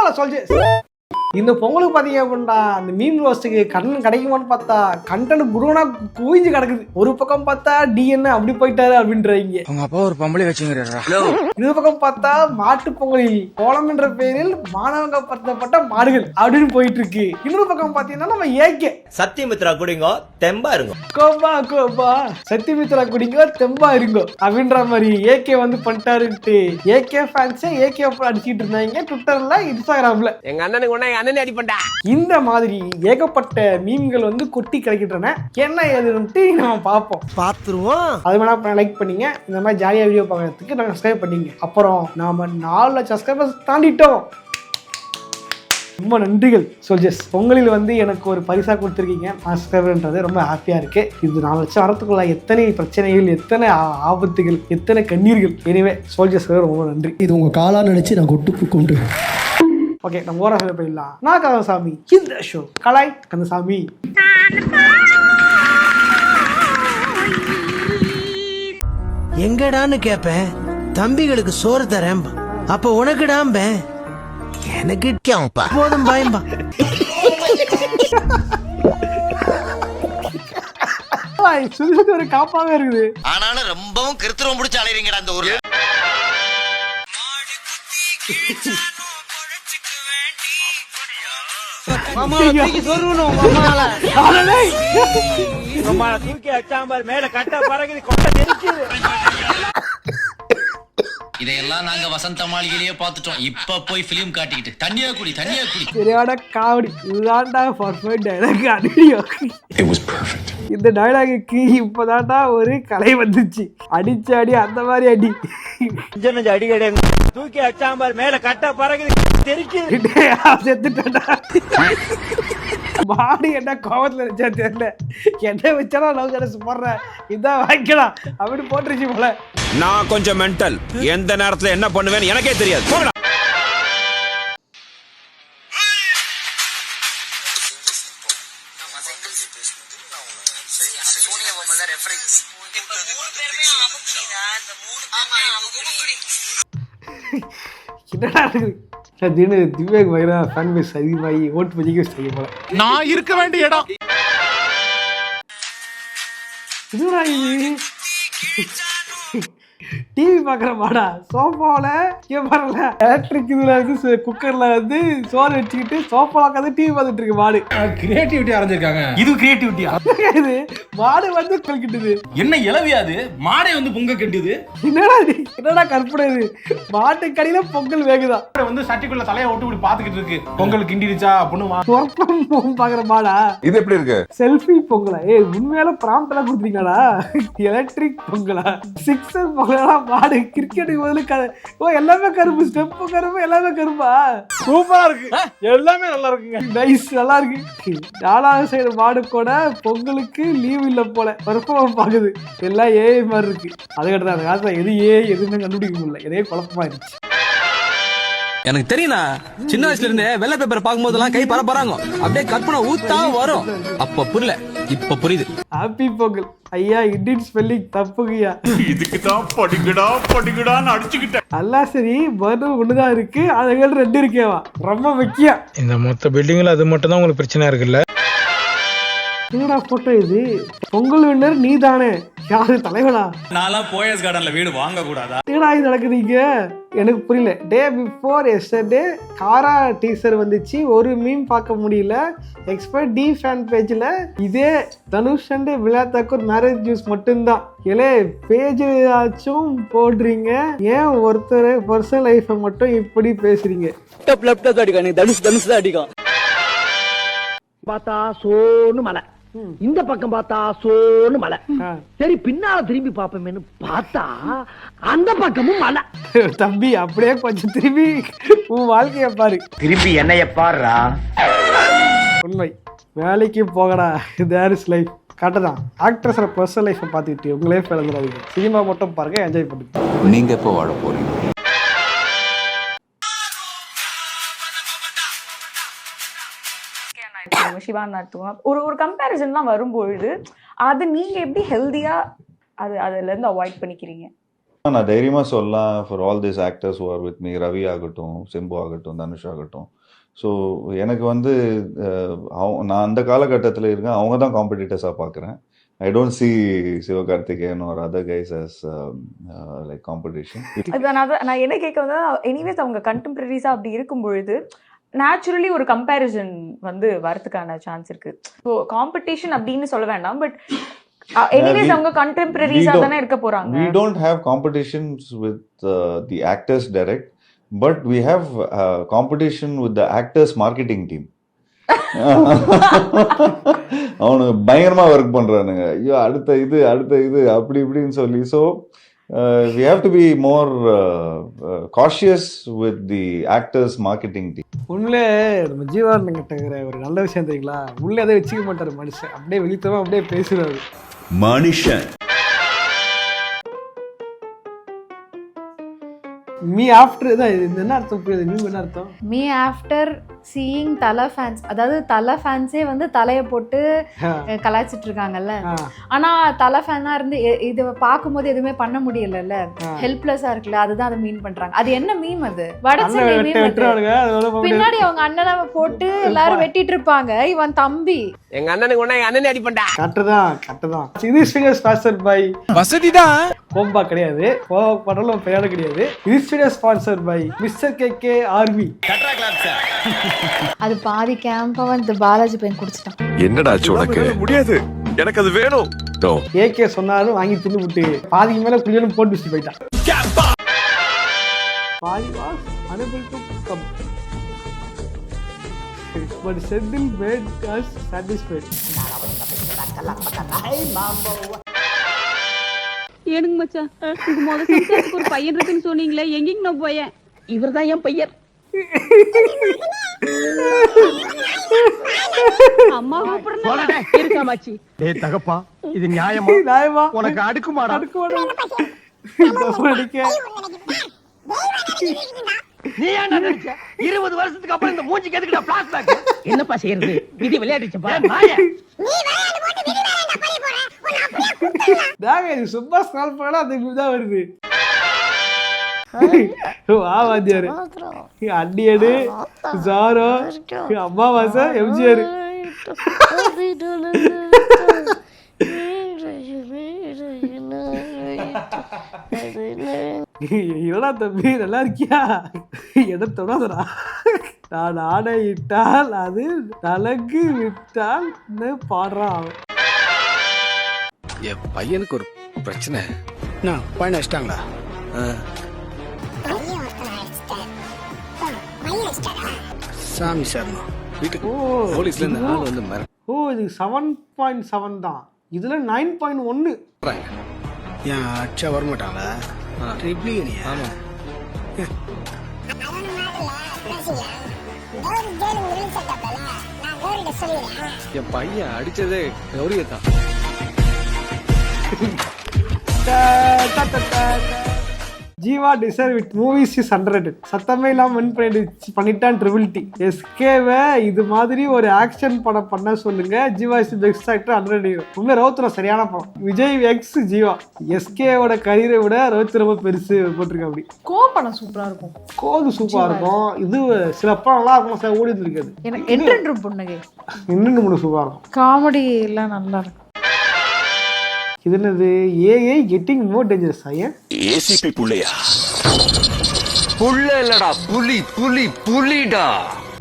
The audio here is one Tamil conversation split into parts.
பரவாயில்ல சொல்ஜர்ஸ். இந்த பொங்கலுக்கு பாத்தீங்க அப்படின்னா அந்த மீன் ரோஸ்ட்டுக்கு கண்ணன் கிடைக்குமான்னு பார்த்தா கண்டன் குருவனா குவிஞ்சு கிடக்குது. ஒரு பக்கம் பார்த்தா டிஎன் அப்படி போயிட்டாரு அப்படின்றாங்க. அவங்க அப்பா ஒரு பொம்பளை வச்சுங்கிறாரா. இன்னொரு பக்கம் பார்த்தா மாட்டு பொங்கலில் கோலம் என்ற பெயரில் மானவங்கப்படுத்தப்பட்ட மாடுகள் அப்படின்னு போயிட்டு இருக்கு. இன்னொரு பக்கம் பாத்தீங்கன்னா நம்ம ஏகே சத்தியமித்ரா குடிங்க தெம்பா இருங்க, கோபா கோபா சத்தியமித்ரா குடிங்க தெம்பா இருங்க அப்படின்ற மாதிரி ஏகே வந்து பண்ணிட்டாருன்ட்டு ஏகே ஃபேன்ஸ் ஏகே அடிச்சிட்டு இருந்தாங்க ட்விட்டர்ல இன்ஸ்டாகிராம்ல. எங்க அண்ணனுக்கு ஒண்ணா அண்ணன் அடிப்பண்டா. இந்த மாதிரி ஏகப்பட்ட மீம்கள் வந்து கொட்டி கிடைக்கின்றன. என்ன ஏதுன்ட்டு நம்ம பார்ப்போம், பார்த்துருவோம். அது வேணா லைக் பண்ணீங்க, இந்த மாதிரி ஜாலியாக வீடியோ பார்க்கறதுக்கு நாங்கள் சப்ஸ்கிரைப் பண்ணிங்க. அப்புறம் நாம 4 லட்சம் சப்ஸ்கிரைபர்ஸ் தாண்டிட்டோம். ரொம்ப நன்றிகள் சோல்ஜர்ஸ். பொங்கலில் வந்து எனக்கு ஒரு பரிசா கொடுத்துருக்கீங்க சப்ஸ்கிரைபர்ன்றது ரொம்ப ஹாப்பியா இருக்கு. இது 4 லட்சம் வரத்துக்குள்ள எத்தனை பிரச்சனைகள், எத்தனை ஆபத்துகள், எத்தனை கண்ணீர்கள். எனவே சோல்ஜர்ஸ் ரொம்ப நன்றி. இது உங்க காலா நினைச்சு நான் கொண்டு ஓகே, நம்ம ஓர போயிடலாம். நான் கந்தசாமி, இந்த ஷோ கலாய் கந்தசாமி. எங்கடான்னு கேப்பேன், தம்பிகளுக்கு சோறு தரேன். அப்ப உனக்குடாம்ப எனக்கு போதும் பயம்பா. சுத்தி ஒரு காப்பாவே இருக்குது. ஆனாலும் ரொம்பவும் கிருத்திரம் பிடிச்சு அலைறீங்கடா அந்த ஊர்ல. இதையெல்லாம் நாங்க வசந்த மாளிகையிலேயே பார்த்துட்டோம். இப்ப போய் பிலிம் காட்டிக்கிட்டு தண்ணியா குடி சரியான காமெடி. இதுதான்டா பர்ஃபெக்ட் டைலாக். அடியோ இந்த டைலாகுக்கு இப்பதான்டா ஒரு கலை வந்துச்சு. அடிச்ச அடி அந்த மாதிரி அடி அடி கிடையாது. தூக்கி அச்சாம்பார் மேல கட்ட பறகுது செத்துட்டா. மாடு என்ன கோவத்துல வச்சா தெரியல, என்ன வச்சாலும் லவ் கடைசி போடுற இதான் வாங்கிக்கலாம் அப்படின்னு போட்டுருச்சு போல. நான் கொஞ்சம் மென்டல், எந்த நேரத்துல என்ன பண்ணுவேன்னு எனக்கே தெரியாது. என்னடா இருக்குது திடீர்னு திவ்யாக்கு பயங்கர ஃபேன் பேஸ் அதிகமாகி ஓட்டு பதிக்க செய்ய போல. நான் இருக்க வேண்டிய இடம் இதுடா இது டிவி பாக்குற மாடா சோஃபாவில கேட்பாருல எலக்ட்ரிக் இதுல வந்து குக்கர்ல வந்து சோறு வச்சுக்கிட்டு சோஃபா உட்காந்து டிவி பார்த்துட்டு இருக்கு மாடு. கிரியேட்டிவிட்டி அரைஞ்சிருக்காங்க. இது கிரியேட்டிவிட்டியா? இது மாடு வந்து கல்கிட்டுது. என்ன இளவியாது மாடை வந்து பொங்க கட்டுது. என்னடா கற்பனை இது? மாட்டு கடையில பொங்கல் வேகுதா வந்து சட்டிக்குள்ள தலையை விட்டு இப்படி பாத்துக்கிட்டு இருக்கு. பொங்கல் கிண்டிடுச்சா அப்படின்னு பாக்குற மாடா. இது எப்படி இருக்கு? செல்ஃபி பொங்கலா? உண்மையால பிராம்ப்ட் எல்லாம் கொடுத்துருக்கீங்களா? எலக்ட்ரிக் பொங்கலா? சிக்ஸர் பொங்கலா? மாடு கிரிக்கெட்டுக்கு பதிலு எல்லாமே கரும்பு, ஸ்டெப் கரும்பு, எல்லாமே கரும்பா. சூப்பரா இருக்கு, எல்லாமே நல்லா இருக்குங்க. நைஸ், நல்லா இருக்கு. 4வது சைடு மாடு கூட பொங்கலுக்கு லீவ் இல்ல போல பெர்ஃபார்ம் பாக்குது. எல்லாம் ஏஐ மாதிரி இருக்கு. அதுக்கடுத்து அந்த காலத்துல எது எதுவுமே கண்டுபிடிக்க முடியல, எதே குழப்பமா இருந்துச்சு. எனக்கு தெரியும்னா சின்ன வயசுல இருந்தே வெள்ளை பேப்பர் பார்க்கும் போதெல்லாம் கை பரப்பறாங்க, அப்படியே கற்பனை ஊத்தா வரும். அப்ப புரியல, இப்ப புரியுது. ஹாப்பி பொங்கல் ஐயா. இண்டியன் ஸ்பெல்லிங் தப்புங்கய்யா. இதுக்கு தான் படிக்கடான்னு அடிச்சுக்கிட்டேன். எல்லாம் சரி, பர்னர் ஒண்ணுதான் இருக்கு, அதுகள் 2 இருக்கேவா ரொம்ப முக்கியம். இந்த மொத்த பில்டிங்ல அது மட்டும் தான் உங்களுக்கு பிரச்சனை இருக்குல்ல. என்னடா போட்டோ இது? பொங்கல் வின்னர் நீ தானே? யாரு தலைவனா? நான்லாம் போயஸ் கார்டன்ல வீடு வாங்க கூடாதா? என்னடா இது நடக்குதுங்க? எனக்கு புரியல. டே பிஃபோர் எஸ்டர்டே காரா டீசர் வந்துச்சு, ஒரு மீம் பார்க்க முடியல. எக்ஸ்பர்ட் டி ஃபேன் பேஜ்ல இதே தனுஷ் அண்ட் விழா தாக்கூர் மேரேஜ் நியூஸ் மட்டும்தான். ஏலே பேஜ் ஆச்சும் போடுறீங்க, ஏன் ஒருத்தர் பர்சனல் லைஃபை மட்டும் இப்படி பேசுறீங்க? லேப்டாப் அடிக்கானே, தனுஷ் தான் அடிக்கும். பார்த்தா சோன்னு மலை, இந்த பக்கம் பார்த்தா சோன்னு மலை. சரி பின்னால திரும்பி பாப்போமேன்னு பார்த்தா அந்த பக்கமும் மலை. தம்பி அப்படியே கொஞ்சம் திரும்பி உன் வாழ்க்கைய பாரு. திரும்பி என்னைய பாருடா. உண்மை, வேலைக்கு போகடா. There is life. கரெக்டுதான். ஆக்ட்ரஸோட பர்சனல் லைஃப்பை பார்த்துக்கிட்டு உங்க லைஃப் எழுதுறாதீங்க. சினிமா மட்டும் பாருங்க, என்ஜாய் பண்ணுங்க. நீங்க எப்போ வாழ போறீங்க? சிவான் நடத்துவோம். ஒரு கம்பேரிசன்லாம் வரும்பொழுது அது நீங்க எப்படி ஹெல்தியா அதுல இருந்து அவாய்ட் பண்ணிக்கிறீங்க? நான் தைரியமாக சொல்லலாம் for all this actors who are with me, Ravi ஆகட்டும், சிம்பு ஆகட்டும், தனுஷ் ஆகட்டும். ஸோ எனக்கு வந்து நான் அந்த காலகட்டத்தில் இருக்கேன், அவங்க தான் காம்படிட்டர்ஸாக பார்க்குறேன். I don't see Sivakarthikeyan or other guys as like competition. நான் என்ன கேட்க வந்தா, எனிவேஸ் அவங்க கண்டெம்பரரிஸா அப்படி இருக்கும் பொழுது நேச்சுரலி ஒரு கம்பேரிசன் வந்து வரதுக்கான சான்ஸ் இருக்கு. ஸோ காம்படிஷன் அப்படின்னு சொல்ல வேண்டாம், பட் எனிவேஸ் அவங்க கண்டெம்பரரிஸா தானே இருக்க போறாங்க. We don't have competitions with the actors direct, but we have competition with the actors marketing team. அவனுக்கு பயங்கரமா ஒர்க் பண்றானுங்க. ஐயோ அடுத்த இது அப்படி இப்படின்னு சொல்லி. So we have to be more cautious with the actors marketing team. உண்மையிலே நம்ம ஜீவானந்த கிட்ட ஒரு நல்ல விஷயம் தெரியுங்களா, உள்ளே எதை வச்சுக்க மாட்டாரு மனுஷன், அப்படியே வெளித்தவன் அப்படியே பேசுறாரு மனுஷன். மீ ஆஃப்டர் தான் இது என்ன அர்த்தம் புரியுது? மீ என்ன அர்த்தம்? மீ ஆஃப்டர் சீயிங் தலை ஃபேன்ஸ், அதாவது தலை ஃபேன்ஸே வந்து தலையை போட்டு கலாய்ச்சிட்டு இருக்காங்கல்ல. ஆனா தலை ஃபேனா இருந்து இதை பார்க்கும்போது எதுவுமே பண்ண முடியல, ஹெல்ப்லெஸ்ஸா இருக்குல்ல, அதுதான் அதை மீன் பண்றாங்க. அது என்ன மீம்? அது வடச்சென்னை மீம். பின்னாடி அவங்க அண்ணனை போட்டு எல்லாரும் வெட்டிட்டு இருப்பாங்க, இவன் தம்பி எங்க அண்ணனுக்கு ஒண்ணா எங்க அண்ணனை அடிப்பண்டா. கரெக்ட்தான். இது ஸ்பான்சர் பை வசதிதான், கோம்பா கிடையாது, படலும் பெயர் கிடையாது. இது sponsor by mister KK army. அது பாதி கேம்ப வந்து பாலாஜி பையன் குடிச்சிட்டான். என்னடா உனக்கு? முடியாது, எனக்கு அது வேணும். ஏகே சொன்னாலும் வாங்கி தின்னு விட்டு பாதிக்கு மேல குளியலும் போட்டு வச்சுட்டு போயிட்டான். பாதி was unable to come, but Senthil made us satisfied. ஏனுங்க மச்சான், உங்க முதல் சம்சாரத்துக்கு ஒரு பையன் இருக்குன்னு சொன்னீங்களே, எங்கேங்க நான் போயேன்? இவர்தான் என் பையன். அம்மா கூப்பிடுறேன் இருக்காமாச்சி. டேய் தகப்பா, இது நியாயமா? உனக்கு அடுக்குமாடா? நீ ஏன்டா நினைச்ச 20 வருஷத்துக்கு அப்புறம் இந்த மூஞ்சிக்கு எதுக்குடா ஃபிளாஷ்பேக்? என்னப்பா செய்யறது? விதி விளையாடிச்சப்பா. நாயே நீ விளையாடு போட்டு விதி விளையாட பறி போற. உன்னை அப்படியே டாங்க இது சும்மா ஸ்க்ரால் பண்ணா அது இப்படி வருது. வாத்தியாரு, அண்ணியடு, ஜாரோ, அம்மாவாசை, எம்ஜிஆர். என்னடா தம்பி நல்லா இருக்கியா? எதை தொடாதடா. நான் ஆடையிட்டால் அது தலகு விட்டால் பாடுறான் அவன். என் பையனுக்கு ஒரு பிரச்சனை. பையன் அடிச்சிட்டாங்களா? சாமி சார் வீட்டுக்கு போலீஸ்ல இருந்து ஆள் வந்து மர. இது 7.7 தான், இதுல 9.1. ஏன் அச்சா வரமாட்டாங்களா? ஆமா. என் பையன் அடிச்சதே கௌரியை தான். Jeeva deserve it, movies is underrated. சத்தமே இல்லாம வின் பண்ணிட்டான் ட்ரிபிள்-டி. எஸ்கேவை இது மாதிரி ஒரு ஆக்ஷன் படம் பண்ண சொல்லுங்க. Jeeva is best actor, underrated. உண்மை ரோத்ரா சரியான படம். விஜய் எக்ஸ் ஜீவா. எஸ்கேவோட கரியரை விட ரோத் ரொம்ப பெருசு போட்டிருக்கேன். அப்படி கோ படம் சூப்பரா இருக்கும். கோது சூப்பரா இருக்கும். இது சில படம் நல்லா இருக்கும், சில ஓடிட்டு இருக்காது. எனக்கு என்ட்ரன் பொண்ணுங்க இன்னும் மூணு சூப்பரா இருக்கும். காமெடி எல்லாம் நல்லா இருக்கும். இது என்னது? AI getting more dangerous. ஐயன் ஏசிபி புள்ளையா? புள்ள இல்லடா, புலிடா.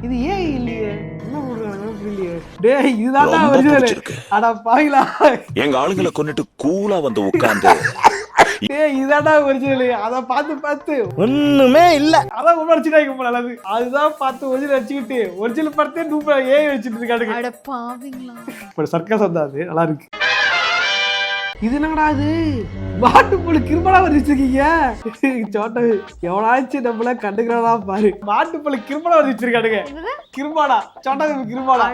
இது ஏஐ இல்லையே, என்ன பண்றாங்க புரியலையே. டேய் இதுதான் ஒரிஜினல். அட பாவிங்களா, எங்க ஆளுங்களை கொன்னுட்டு கூலா வந்து உட்கார்ந்து டேய் இதாடா ஒரிஜினல். அத பார்த்து ஒண்ணுமே இல்ல. அதான் உணர்ச்சிட்டாங்க போல. நல்லது அதுதான் பார்த்து ஒரிஜினல் வச்சுக்கிட்டு ஒரிஜினல் பார்த்தே டூப்பா ஏஐ வச்சுட்டு இருக்காங்க. அட பாவிங்களா, இப்ப சர்க்கஸ் வந்தாது நல்லா இருக்கு. இது என்னடா இது? மாட்டுப்புழு கிருமலா வச்சிருக்கீங்க. சோட்டா எவனாச்சும் நம்மள கண்டுக்கிறானா பாரு. மாட்டுப்புழு கிருமலா வச்சிருக்கானுங்க. கிருமாடா சோட்டா கிருமாடா.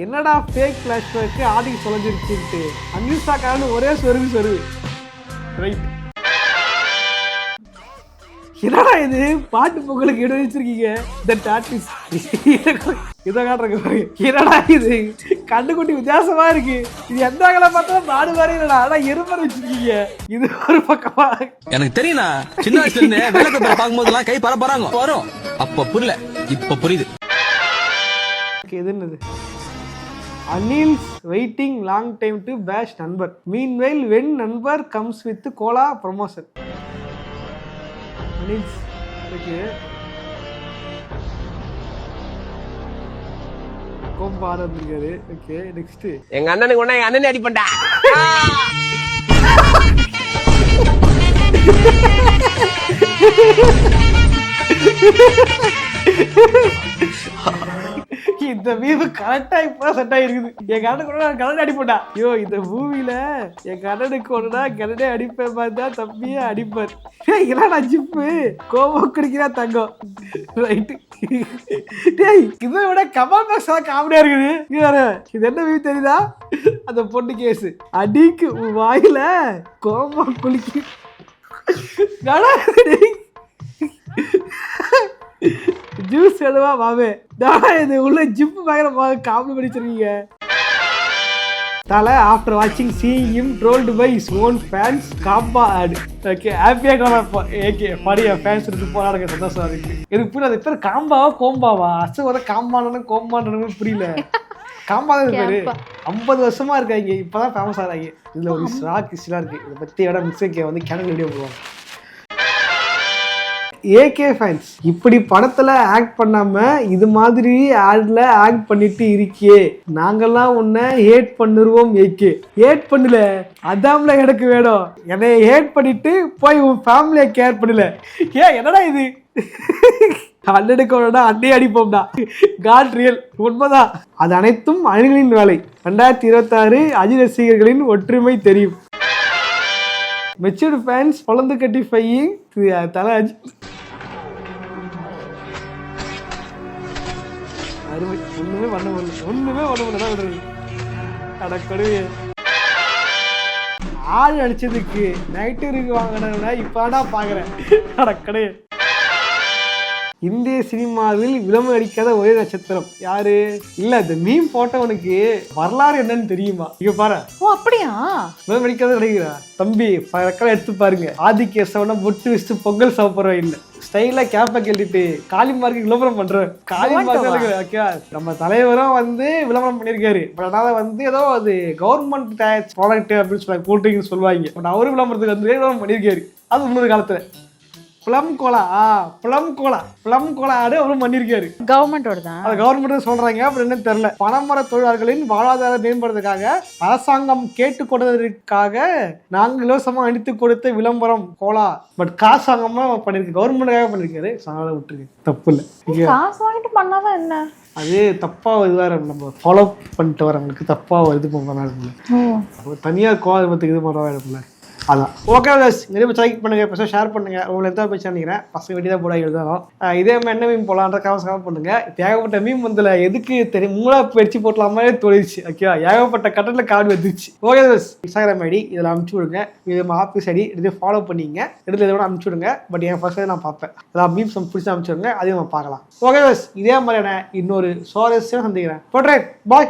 என்னடா ஃபேக் ஃபிளாஷ்பேக் ஆடி சொல்லிருச்சுட்டு அன்யூஸ்டாக்கான ஒரே சொருகு ரைட். என்னடா இது பாட்டு பொங்கலுக்கு இடம் வச்சிருக்கீங்க இந்த டாட்டிஸ் இதை காட்டுறக்கு என்னடா இது கண்ணுக்குட்டி வித்தியாசமா இருக்கு. இது எந்த அகல பார்த்தாலும் நாடு மாதிரி இல்லடா. ஆனா எருமரை வச்சிருக்கீங்க. இது ஒரு பக்கமா எனக்கு தெரியும்ண்ணா. சின்ன வயசுல இருந்தே வெள்ளை பேப்பரை பார்க்கும்போதெல்லாம் கை பரபராங்க வரும். அப்ப புரியல, இப்ப புரியுது. இது என்னது? Anil's waiting long time to bash நண்பர். Meanwhile when நண்பர் comes with cola promotion. Anil's okay. கோம்பா ஆரம்பிக்கிறாரு. Okay next. எங்க அண்ணனுக்கு ஒண்ணா எங்க அண்ணனே அடிப்பண்டா. இந்த மீவு கரெக்டா இப்ப செட் ஆயிருக்குது. எங்க அண்ணனுக்கு ஒண்ணு கரண்ட் அடிப்படா. ஐயோ இந்த மூவில எங்க அண்ணனுக்கு ஒண்ணுனா கரண்டே அடிப்பேன் பார்த்தா தம்பியே அடிப்பார். இல்லடா ஜிப்பு கோபம் குடிக்கிறா தங்கம். ரைட்டு. டேய் இதை விட கமல் பாக்ஸ் காமெடியா இருக்குது. இது என்ன மீவு தெரியுதா? அந்த பொண்ணு கேஸ் அடிக்கு வாயில கோபம் குளிக்கு. ஜூஸ் எதுவா மாமே இது உள்ள ஜிப்பு பயங்கர காமெடி பண்ணிச்சிருக்கீங்க. தலை ஆஃப்டர் வாட்சிங் seeing him trolled by his own fans காம்பா ஆட். ஓகே ஹாப்பியாக ஓகே படியா ஃபேன்ஸ் இருக்கு போராடுங்க சந்தோஷமா இருக்கு. எனக்கு புரியல அது பேர் காம்பாவா கோம்பாவா? அசு வர காம்பானு கோம்பான்னு புரியல. காம்பா தான் பேரு. 50 வருஷமா இருக்காங்க இப்பதான் ஃபேமஸ் ஆகிறாங்க. இதுல ஒரு ஸ்டாக் ஹிஸ்டரியா இருக்கு. இதை பத்தி விட மிஸ்டேக் வந்து கேனல் வீடியோ போடுவாங்க. ஏகே ஃபேன்ஸ் இப்படி படத்துல ஆக்ட் பண்ணாம இது மாதிரி ஆட்ல ஆக்ட் பண்ணிட்டு இருக்கியே, நாங்கெல்லாம் உன்னை ஹேட் பண்ணிருவோம். ஏகே ஹேட் பண்ணல, அதாம்ல எனக்கு வேணும். என்னை ஹேட் பண்ணிட்டு போய் உன் ஃபேமிலியை கேர் பண்ணல. என்னடா இது? அண்ணனுக்கு அன்னை அடிப்போம்டா. காட் ரியல் உண்மைதான். அது அனைத்தும் அணிகளின் வேலை. 2026 அஜித் ரசிகர்களின் ஒற்றுமை தெரியும். மெச்சூர்டு ஃபேன்ஸ் பொழந்து கட்டி ஃபையிங் தலை அஜித். அருமை. ஒண்ணுமே பண்ண முடியல விடுறது. அடக்கடுவே ஆள் அடிச்சதுக்கு நைட்டு வாங்கினா இப்படா பாக்குறேன். அடக்கடே. இந்திய சினிமாவில் விளம்பரம் அடிக்காத ஒரே நட்சத்திரம் யாரு? இல்ல இந்த மீம் போட்டவனுக்கு வரலாறு என்னன்னு தெரியுமா? இங்க பாரு. ஓ அப்படியா? விளம்பரம் அடிக்காத கிடைக்கிறா தம்பி. ரெக்கார்ட் எடுத்து பாருங்க. ஆதிக்கேசவனா பொட்டு வச்சுட்டு பொங்கல் சாப்பிட்றோம் இல்ல ஸ்டைலா கேப்பை கேட்டுட்டு காளிமார்க்கு விளம்பரம் பண்றேன். காளிமார்க்கு நம்ம தலைவரும் வந்து விளம்பரம் பண்ணியிருக்காரு. பட் அதனால வந்து ஏதோ அது கவர்மெண்ட் டேக்ஸ் ப்ராடக்ட் அப்படின்னு சொல்லி கூட்டிங்கன்னு சொல்லுவாங்க. பட் அவரும் விளம்பரத்துக்கு வந்து விளம்பரம் பண்ணியிருக்காரு. அது முன்னொரு காலத்துல பிளம் கோலா அவரும் பண்ணியிருக்காரு. கவர்மெண்டோட தான். அது கவர்மெண்ட் சொல்றாங்க. அப்புறம் என்ன தெரியல. பணமர தொழிலாளர்களின் வாழ்வாதார மேம்படுறதுக்காக அரசாங்கம் கேட்டுக்கொண்டதற்காக நாங்கள் இலவசமா அடித்து கொடுத்த விளம்பரம் கோலா. பட் காசு வாங்காம பண்ணிருக்கு. கவர்மெண்ட்டுக்காக பண்ணிருக்காரு. அதனால விட்டுருக்கு. தப்பு இல்லை. காசு வாங்கிட்டு பண்ணாதான் என்ன? அது தப்பா இதுவாக நம்ம ஃபாலோ பண்ணிட்டு வரவங்களுக்கு தப்பா இது பண்ணுறாங்க. தனியார் கோலத்துக்கு இது பண்ணுறதா இருக்குல்ல. அதான் ஓகே நிறைய லைக் பண்ணுங்க, பெருசாக ஷேர் பண்ணுங்க. உங்களுக்கு எந்த பேச்சு நினைக்கிறேன் பசங்க வெட்டி தான் போட எழுதாலும் இதே மாதிரி என்ன மீம் போடலான்ற கமெண்ட் பண்ணுங்க. இப்போ ஏகப்பட்ட மீம் வந்துல எதுக்கு தெரியும் மூளா படிச்சு போட்டலாமே தோழிச்சு. ஓகேவா? ஏகப்பட்ட கட்டத்தில் கார்டு வந்துச்சு. ஓகே இன்ஸ்டாகிராம் ஐடி இதில் அனுப்பிச்சு விடுங்க. இது ஆஃபீஸ் ஐடி இது ஃபாலோ பண்ணிங்க. இடத்துல இதை விட அனுப்பிச்சு விடுங்க. பட் என் ஃபர்ஸ்ட் நான் பார்ப்பேன். அதான் மீம்ஸ் பிடிச்சி அனுப்பிச்சு விடுங்க. அதையும் நம்ம பார்க்கலாம். ஓகே இதே மாதிரியான இன்னொரு சுவாரஸ்யம் சந்திக்கிறேன். போட்றேன் பாய்.